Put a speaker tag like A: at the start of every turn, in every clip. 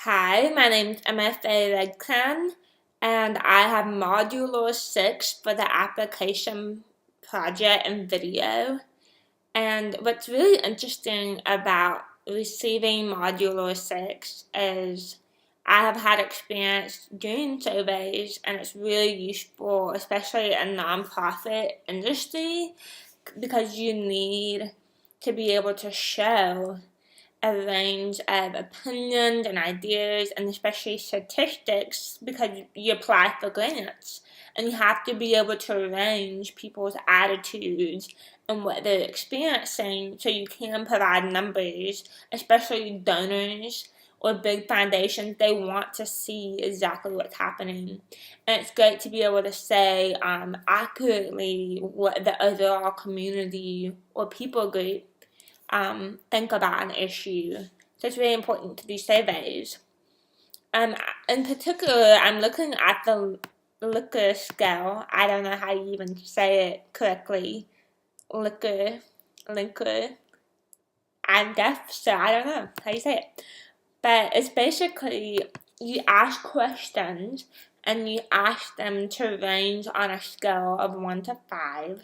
A: Hi, my name's MFA Legclan, and I have Module 6 for the application project and video. And what's really interesting about receiving Module 6 is I have had experience doing surveys, and it's really useful, especially in nonprofit industry, because you need to be able to show a range of opinions and ideas, and especially statistics, because you apply for grants and you have to be able to arrange people's attitudes and what they're experiencing so you can provide numbers, especially donors or big foundations. They want to see exactly what's happening, and it's great to be able to say accurately what the overall community or people group think about an issue. So it's really important to do surveys. In particular, I'm looking at the Likert scale. I don't know how you even say it correctly. Likert. I'm deaf, so I don't know how you say it. But it's basically you ask questions and you ask them to range on a scale of 1 to 5.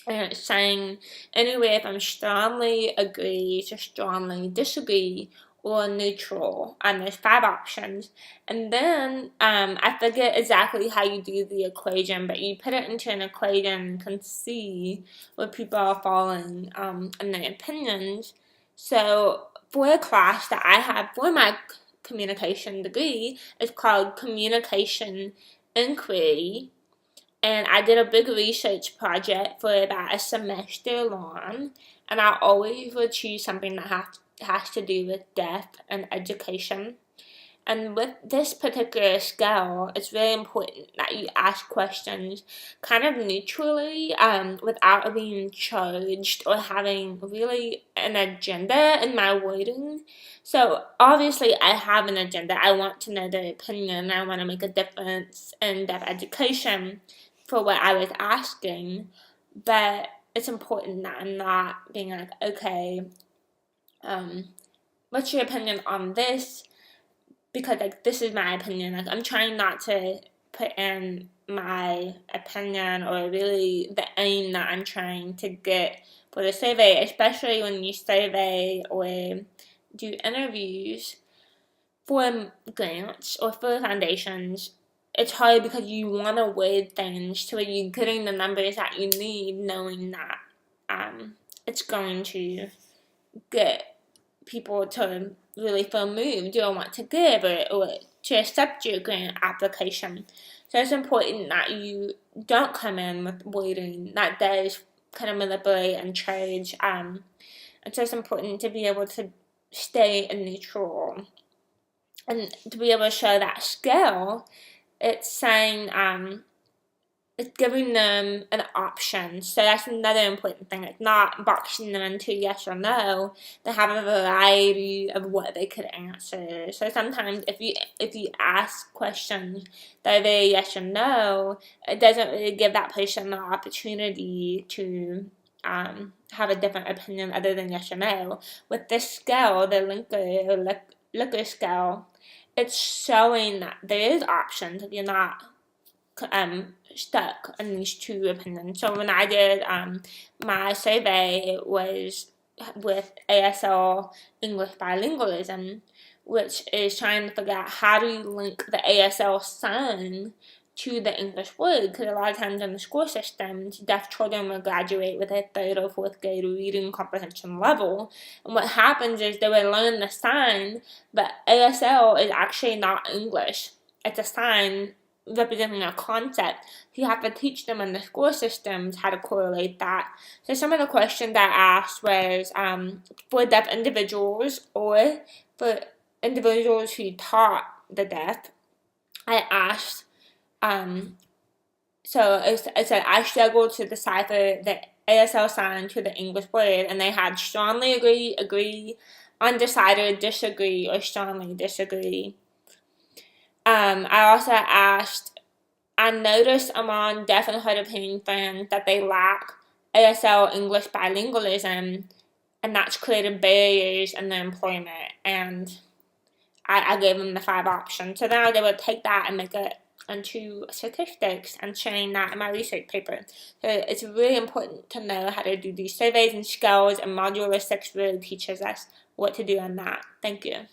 A: And it's saying anywhere from strongly agree to strongly disagree or neutral. There's 5 options. And then I forget exactly how you do the equation, but you put it into an equation and can see where people are falling in their opinions. So for a class that I have for my communication degree, it's called Communication Inquiry. And I did a big research project for about a semester long, and I always would choose something that has to do with deaf and education. And with this particular scale, it's really important that you ask questions kind of neutrally, without being charged or having really an agenda in my wording. So obviously I have an agenda. I want to know their opinion. I want to make a difference in deaf education for what I was asking. But it's important that I'm not being like, okay, what's your opinion on this? Because this is my opinion. I'm trying not to put in my opinion or really the aim that I'm trying to get for the survey, especially when you survey or do interviews for grants or for foundations. It's hard because you want to word things to where you're getting the numbers that you need, knowing that it's going to get people to really feel moved or want to give or to accept your grant application. So it's important that you don't come in with wording that does kind of manipulate and charge. And so it's important to be able to stay neutral and to be able to show that scale. It's saying it's giving them an option. So that's another important thing. It's not boxing them into yes or no. They have a variety of what they could answer. So sometimes if you ask questions that are very yes or no, it doesn't really give that person the opportunity to have a different opinion other than yes or no. With this scale, the Likert scale, it's showing that there is options if you're not stuck in these two opinions. So when I did my survey, it was with ASL English bilingualism, which is trying to figure out how do you link the ASL sign to the English word, because a lot of times in the school systems, deaf children will graduate with a 3rd or 4th grade reading comprehension level, and what happens is they will learn the sign, but ASL is actually not English. It's a sign representing a concept. So you have to teach them in the school systems how to correlate that. So some of the questions I asked was for deaf individuals or for individuals who taught the deaf. I asked, so it said I struggled to decipher the ASL sign to the English word, and they had strongly agree, undecided, disagree, or strongly disagree. I also asked, I noticed among deaf and hard of hearing friends that they lack ASL English bilingualism, and that's created barriers in their employment. And I gave them the 5 options. So then I was able to take that and make it into statistics and sharing that in my research paper. So it's really important to know how to do these surveys and skills, and Module 6 really teaches us what to do on that. Thank you.